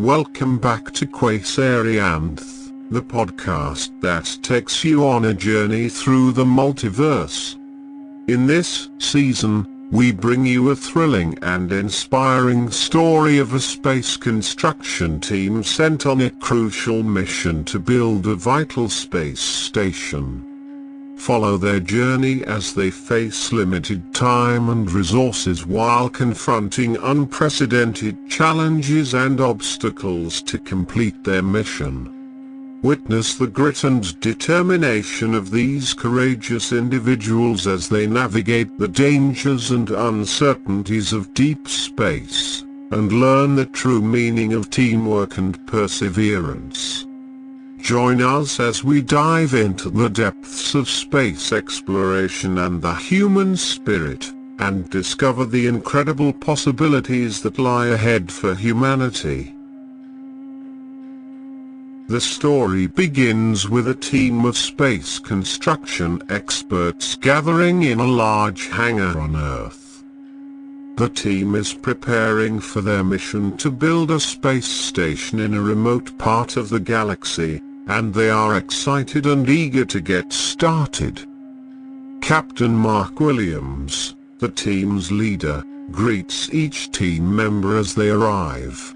Welcome back to Quasarianth, the podcast that takes you on a journey through the multiverse. In this season, we bring you a thrilling and inspiring story of a space construction team sent on a crucial mission to build a vital space station. Follow their journey as they face limited time and resources while confronting unprecedented challenges and obstacles to complete their mission. Witness the grit and determination of these courageous individuals as they navigate the dangers and uncertainties of deep space, and learn the true meaning of teamwork and perseverance. Join us as we dive into the depths of space exploration and the human spirit, and discover the incredible possibilities that lie ahead for humanity. The story begins with a team of space construction experts gathering in a large hangar on Earth. The team is preparing for their mission to build a space station in a remote part of the galaxy, and they are excited and eager to get started. Captain Mark Williams, the team's leader, greets each team member as they arrive.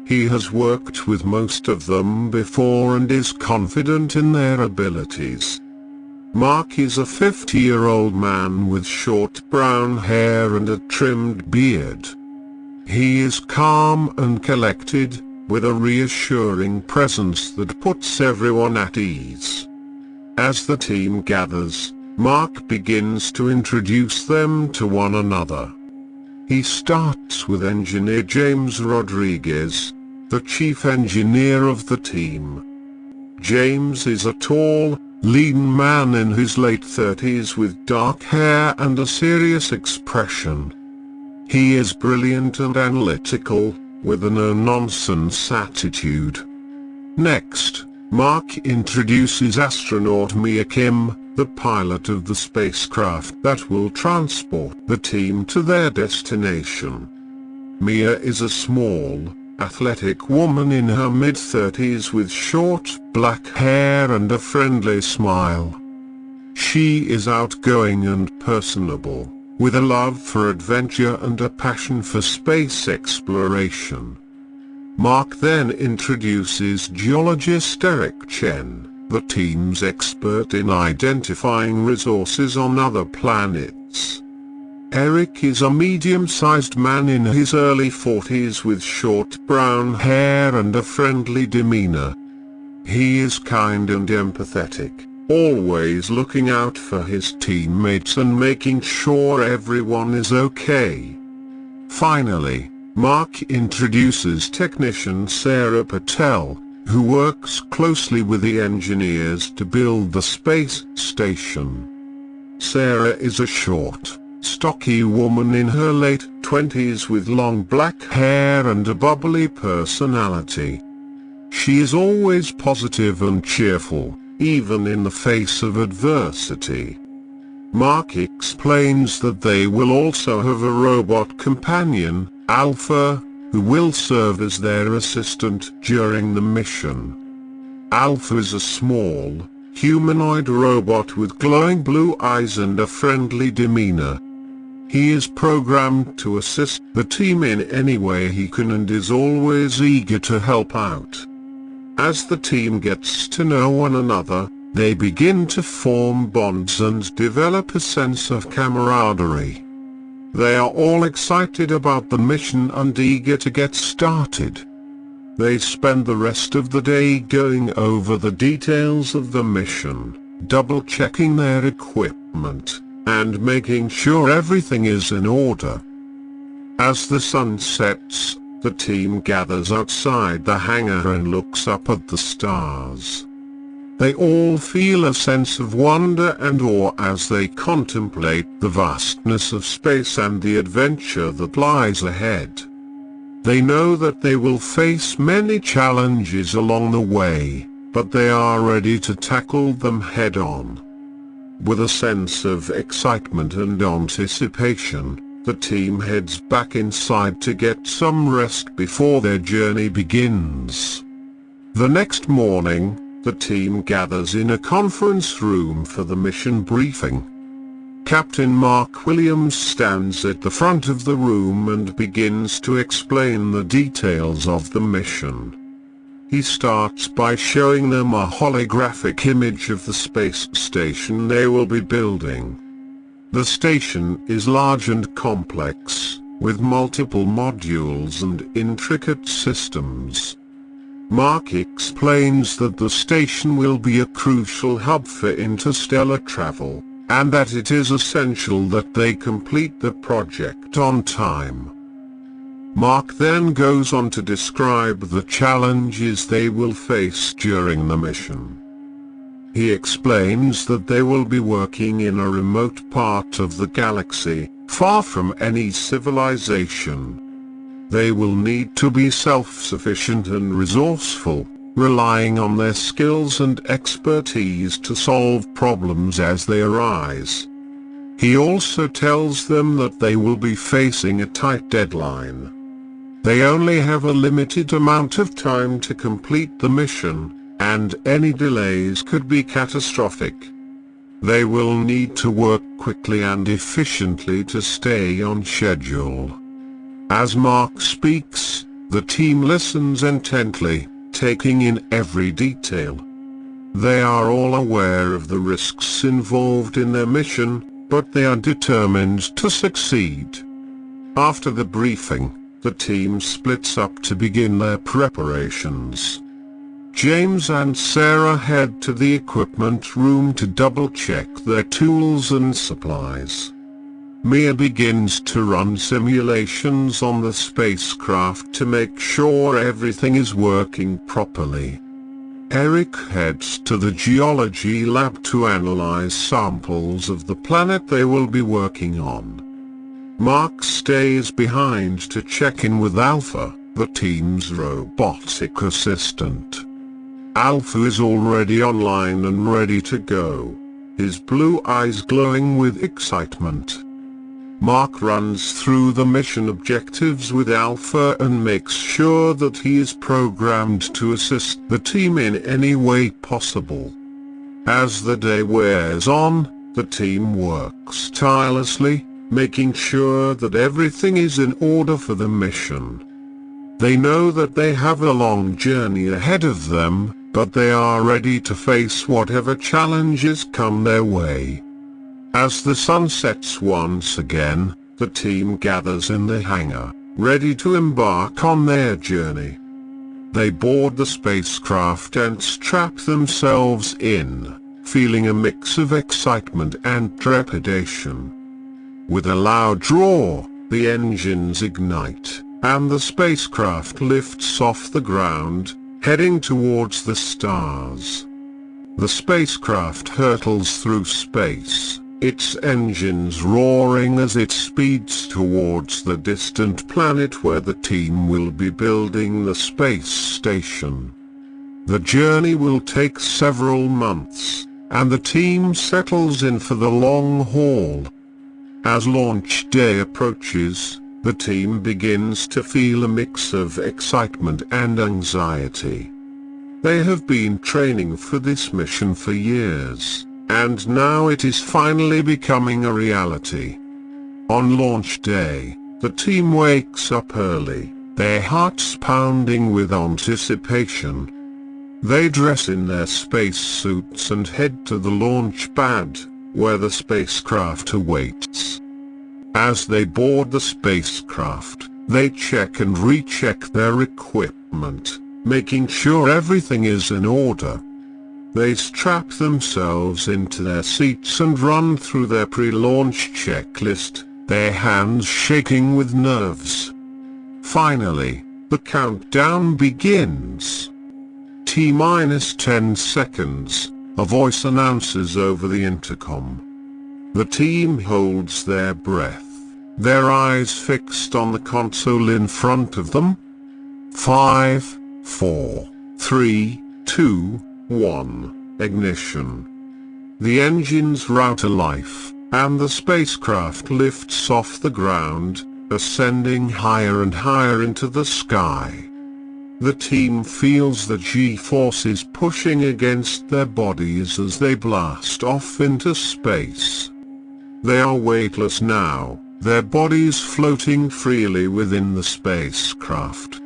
He has worked with most of them before and is confident in their abilities. Mark is a 50-year-old man with short brown hair and a trimmed beard. He is calm and collected, with a reassuring presence that puts everyone at ease. As the team gathers, Mark begins to introduce them to one another. He starts with Engineer James Rodriguez, the chief engineer of the team. James is a tall, lean man in his late 30s with dark hair and a serious expression. He is brilliant and analytical, with a no-nonsense attitude. Next, Mark introduces astronaut Mia Kim, the pilot of the spacecraft that will transport the team to their destination. Mia is a small, athletic woman in her mid-30s with short, black hair and a friendly smile. She is outgoing and personable, with a love for adventure and a passion for space exploration. Mark then introduces geologist Eric Chen, the team's expert in identifying resources on other planets. Eric is a medium-sized man in his early 40s with short brown hair and a friendly demeanor. He is kind and empathetic, always looking out for his teammates and making sure everyone is okay. Finally, Mark introduces technician Sarah Patel, who works closely with the engineers to build the space station. Sarah is a short, stocky woman in her late 20s with long black hair and a bubbly personality. She is always positive and cheerful, even in the face of adversity. Mark explains that they will also have a robot companion, Alpha, who will serve as their assistant during the mission. Alpha is a small, humanoid robot with glowing blue eyes and a friendly demeanor. He is programmed to assist the team in any way he can and is always eager to help out. As the team gets to know one another, they begin to form bonds and develop a sense of camaraderie. They are all excited about the mission and eager to get started. They spend the rest of the day going over the details of the mission, double-checking their equipment, and making sure everything is in order. As the sun sets, the team gathers outside the hangar and looks up at the stars. They all feel a sense of wonder and awe as they contemplate the vastness of space and the adventure that lies ahead. They know that they will face many challenges along the way, but they are ready to tackle them head-on. With a sense of excitement and anticipation, the team heads back inside to get some rest before their journey begins. The next morning, the team gathers in a conference room for the mission briefing. Captain Mark Williams stands at the front of the room and begins to explain the details of the mission. He starts by showing them a holographic image of the space station they will be building. The station is large and complex, with multiple modules and intricate systems. Mark explains that the station will be a crucial hub for interstellar travel, and that it is essential that they complete the project on time. Mark then goes on to describe the challenges they will face during the mission. He explains that they will be working in a remote part of the galaxy, far from any civilization. They will need to be self-sufficient and resourceful, relying on their skills and expertise to solve problems as they arise. He also tells them that they will be facing a tight deadline. They only have a limited amount of time to complete the mission, and any delays could be catastrophic. They will need to work quickly and efficiently to stay on schedule. As Mark speaks, the team listens intently, taking in every detail. They are all aware of the risks involved in their mission, but they are determined to succeed. After the briefing, the team splits up to begin their preparations. James and Sarah head to the equipment room to double-check their tools and supplies. Mia begins to run simulations on the spacecraft to make sure everything is working properly. Eric heads to the geology lab to analyze samples of the planet they will be working on. Mark stays behind to check in with Alpha, the team's robotic assistant. Alpha is already online and ready to go, his blue eyes glowing with excitement. Mark runs through the mission objectives with Alpha and makes sure that he is programmed to assist the team in any way possible. As the day wears on, the team works tirelessly, making sure that everything is in order for the mission. They know that they have a long journey ahead of them, but they are ready to face whatever challenges come their way. As the sun sets once again, the team gathers in the hangar, ready to embark on their journey. They board the spacecraft and strap themselves in, feeling a mix of excitement and trepidation. With a loud roar, the engines ignite, and the spacecraft lifts off the ground, heading towards the stars. The spacecraft hurtles through space, its engines roaring as it speeds towards the distant planet where the team will be building the space station. The journey will take several months, and the team settles in for the long haul. As launch day approaches, the team begins to feel a mix of excitement and anxiety. They have been training for this mission for years, and now it is finally becoming a reality. On launch day, the team wakes up early, their hearts pounding with anticipation. They dress in their space suits and head to the launch pad, where the spacecraft awaits. As they board the spacecraft, they check and recheck their equipment, making sure everything is in order. They strap themselves into their seats and run through their pre-launch checklist, their hands shaking with nerves. Finally, the countdown begins. T-10 seconds, a voice announces over the intercom. The team holds their breath, their eyes fixed on the console in front of them. 5, 4, 3, 2, 1, ignition. The engines rout to life, and the spacecraft lifts off the ground, ascending higher and higher into the sky. The team feels the G-forces pushing against their bodies as they blast off into space. They are weightless now, their bodies floating freely within the spacecraft.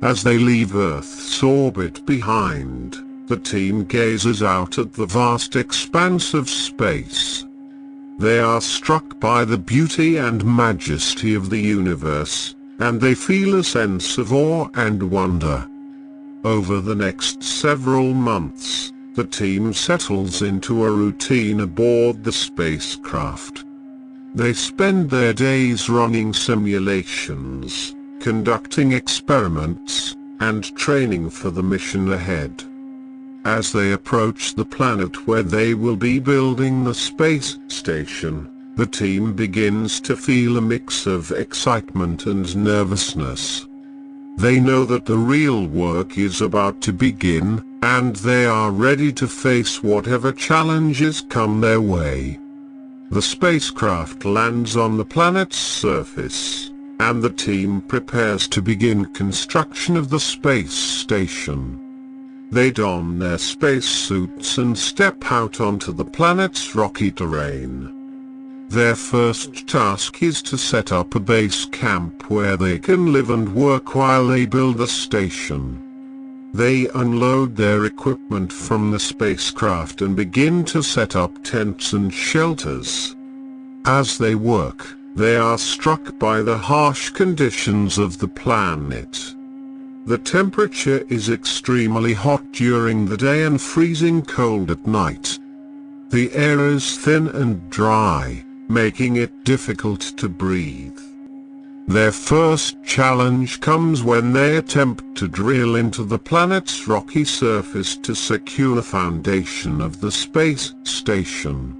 As they leave Earth's orbit behind, the team gazes out at the vast expanse of space. They are struck by the beauty and majesty of the universe, and they feel a sense of awe and wonder. Over the next several months, the team settles into a routine aboard the spacecraft. They spend their days running simulations, conducting experiments, and training for the mission ahead. As they approach the planet where they will be building the space station, the team begins to feel a mix of excitement and nervousness. They know that the real work is about to begin, and they are ready to face whatever challenges come their way. The spacecraft lands on the planet's surface, and the team prepares to begin construction of the space station. They don their spacesuits and step out onto the planet's rocky terrain. Their first task is to set up a base camp where they can live and work while they build the station. They unload their equipment from the spacecraft and begin to set up tents and shelters. As they work, they are struck by the harsh conditions of the planet. The temperature is extremely hot during the day and freezing cold at night. The air is thin and dry, making it difficult to breathe. Their first challenge comes when they attempt to drill into the planet's rocky surface to secure the foundation of the space station.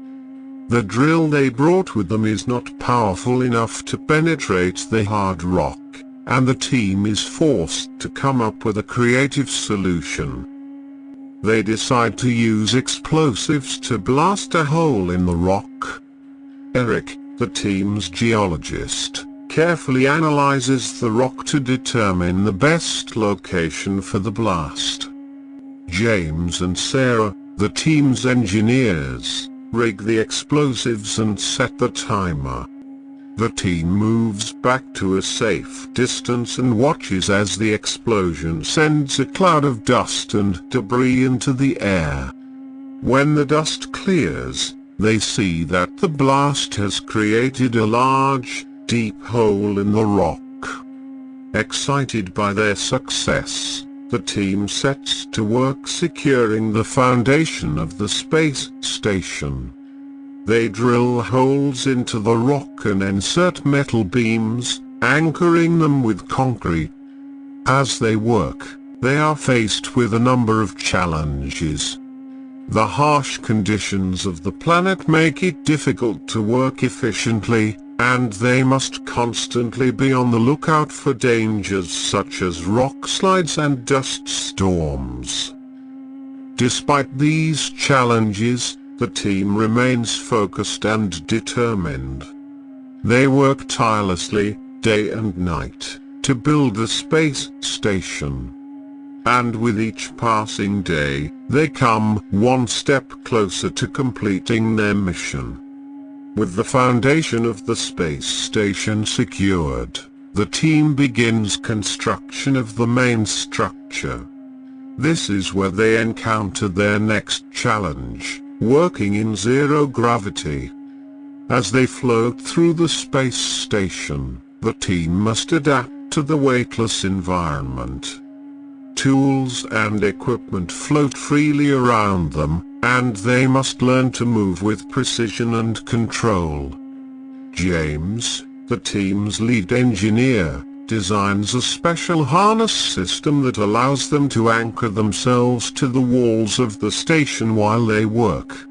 The drill they brought with them is not powerful enough to penetrate the hard rock, and the team is forced to come up with a creative solution. They decide to use explosives to blast a hole in the rock. Eric, the team's geologist, carefully analyzes the rock to determine the best location for the blast. James and Sarah, the team's engineers, rig the explosives and set the timer. The team moves back to a safe distance and watches as the explosion sends a cloud of dust and debris into the air. When the dust clears, they see that the blast has created a large, deep hole in the rock. Excited by their success, the team sets to work securing the foundation of the space station. They drill holes into the rock and insert metal beams, anchoring them with concrete. As they work, they are faced with a number of challenges. The harsh conditions of the planet make it difficult to work efficiently, and they must constantly be on the lookout for dangers such as rock slides and dust storms. Despite these challenges, the team remains focused and determined. They work tirelessly, day and night, to build the space station. And with each passing day, they come one step closer to completing their mission. With the foundation of the space station secured, the team begins construction of the main structure. This is where they encounter their next challenge, working in zero gravity. As they float through the space station, the team must adapt to the weightless environment. Tools and equipment float freely around them, and they must learn to move with precision and control. James, the team's lead engineer, designs a special harness system that allows them to anchor themselves to the walls of the station while they work.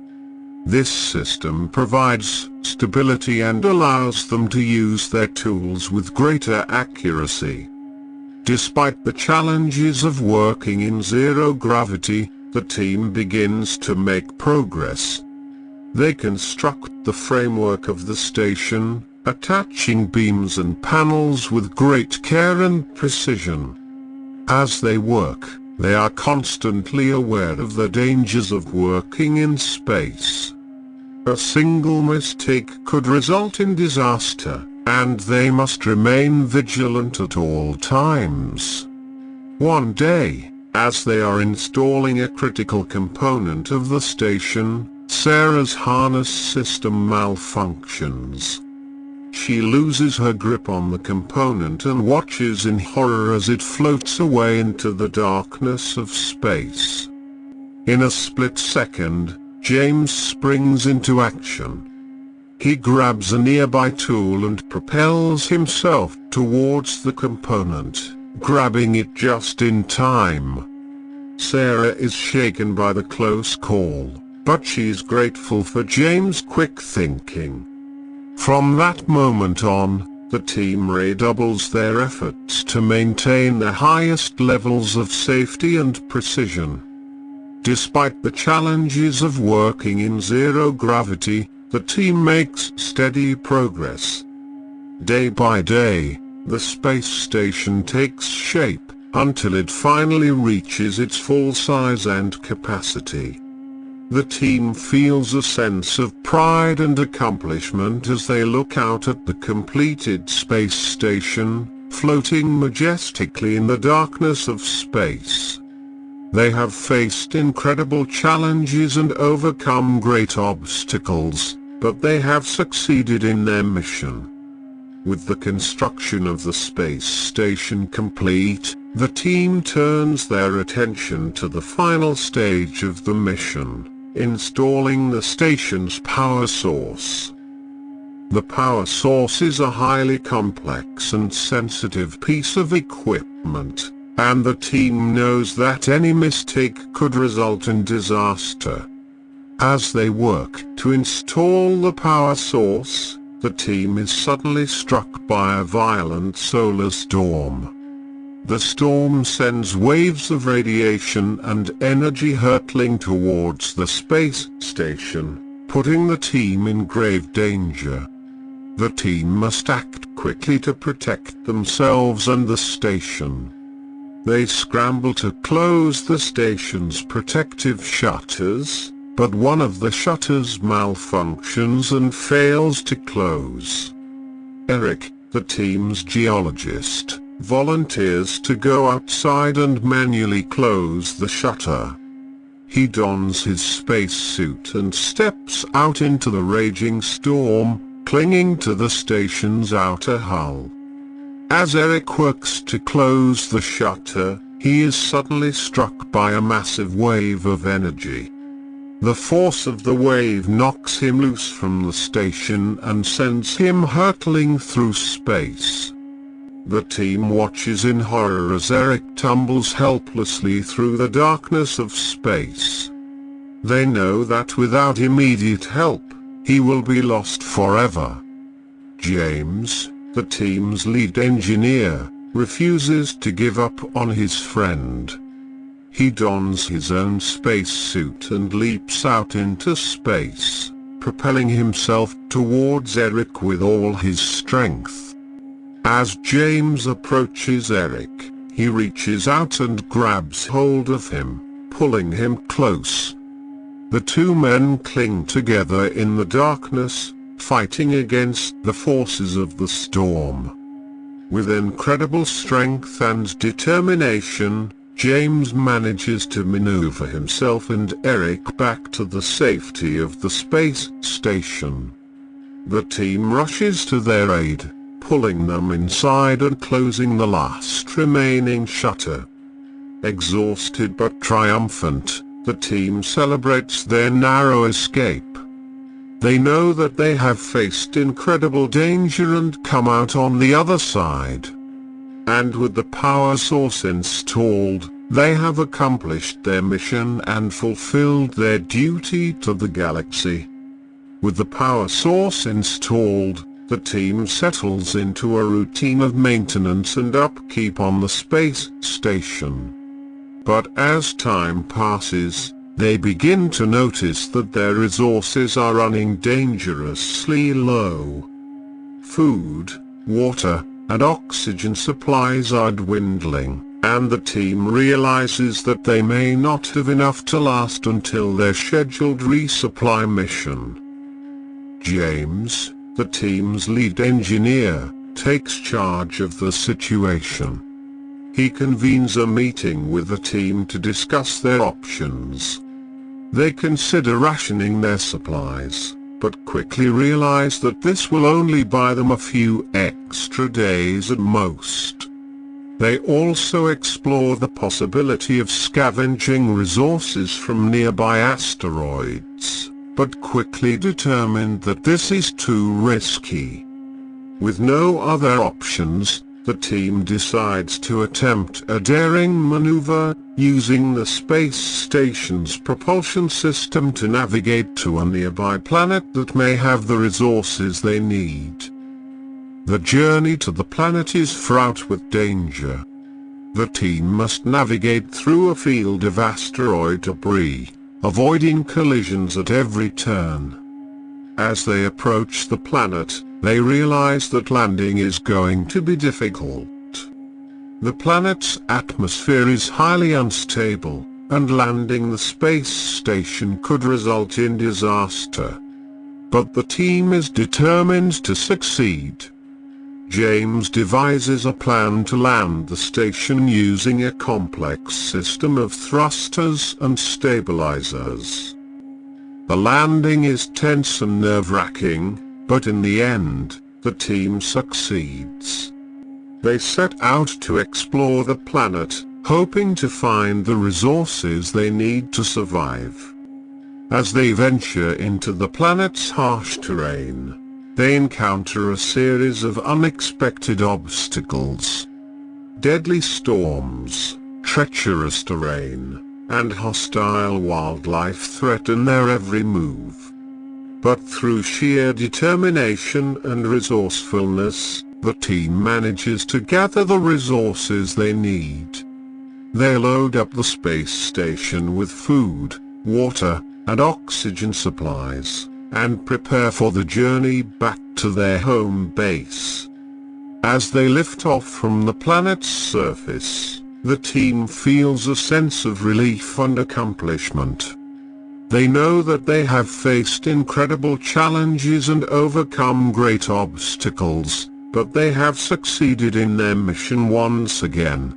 This system provides stability and allows them to use their tools with greater accuracy. Despite the challenges of working in zero gravity, the team begins to make progress. They construct the framework of the station, attaching beams and panels with great care and precision. As they work, they are constantly aware of the dangers of working in space. A single mistake could result in disaster, and they must remain vigilant at all times. One day, as they are installing a critical component of the station, Sarah's harness system malfunctions. She loses her grip on the component and watches in horror as it floats away into the darkness of space. In a split second, James springs into action. He grabs a nearby tool and propels himself towards the component, grabbing it just in time. Sarah is shaken by the close call, but she's grateful for James' quick thinking. From that moment on, the team redoubles their efforts to maintain the highest levels of safety and precision. Despite the challenges of working in zero gravity, the team makes steady progress. Day by day, the space station takes shape, until it finally reaches its full size and capacity. The team feels a sense of pride and accomplishment as they look out at the completed space station, floating majestically in the darkness of space. They have faced incredible challenges and overcome great obstacles, but they have succeeded in their mission. With the construction of the space station complete, the team turns their attention to the final stage of the mission, installing the station's power source. The power source is a highly complex and sensitive piece of equipment, and the team knows that any mistake could result in disaster. As they work to install the power source, the team is suddenly struck by a violent solar storm. The storm sends waves of radiation and energy hurtling towards the space station, putting the team in grave danger. The team must act quickly to protect themselves and the station. They scramble to close the station's protective shutters, but one of the shutters malfunctions and fails to close. Eric, the team's geologist, volunteers to go outside and manually close the shutter. He dons his spacesuit and steps out into the raging storm, clinging to the station's outer hull. As Eric works to close the shutter, he is suddenly struck by a massive wave of energy. The force of the wave knocks him loose from the station and sends him hurtling through space. The team watches in horror as Eric tumbles helplessly through the darkness of space. They know that without immediate help, he will be lost forever. James, the team's lead engineer, refuses to give up on his friend. He dons his own spacesuit and leaps out into space, propelling himself towards Eric with all his strength. As James approaches Eric, he reaches out and grabs hold of him, pulling him close. The two men cling together in the darkness, fighting against the forces of the storm. With incredible strength and determination, James manages to maneuver himself and Eric back to the safety of the space station. The team rushes to their aid, pulling them inside and closing the last remaining shutter. Exhausted but triumphant, the team celebrates their narrow escape. They know that they have faced incredible danger and come out on the other side. And with the power source installed, they have accomplished their mission and fulfilled their duty to the galaxy. With the power source installed, the team settles into a routine of maintenance and upkeep on the space station. But as time passes, They begin to notice that their resources are running dangerously low. Food, water, and oxygen supplies are dwindling, and the team realizes that they may not have enough to last until their scheduled resupply mission. James, the team's lead engineer, takes charge of the situation. He convenes a meeting with the team to discuss their options. They consider rationing their supplies, but quickly realize that this will only buy them a few extra days at most. They also explore the possibility of scavenging resources from nearby asteroids, but quickly determine that this is too risky. With no other options, the team decides to attempt a daring maneuver, using the space station's propulsion system to navigate to a nearby planet that may have the resources they need. The journey to the planet is fraught with danger. The team must navigate through a field of asteroid debris, avoiding collisions at every turn. As they approach the planet, they realize that landing is going to be difficult. The planet's atmosphere is highly unstable, and landing the space station could result in disaster. But the team is determined to succeed. James devises a plan to land the station using a complex system of thrusters and stabilizers. The landing is tense and nerve-wracking, but in the end, the team succeeds. They set out to explore the planet, hoping to find the resources they need to survive. As they venture into the planet's harsh terrain, they encounter a series of unexpected obstacles. Deadly storms, treacherous terrain, and hostile wildlife threaten their every move. But through sheer determination and resourcefulness, the team manages to gather the resources they need. They load up the space station with food, water, and oxygen supplies, and prepare for the journey back to their home base. As they lift off from the planet's surface, the team feels a sense of relief and accomplishment. They know that they have faced incredible challenges and overcome great obstacles, but they have succeeded in their mission once again.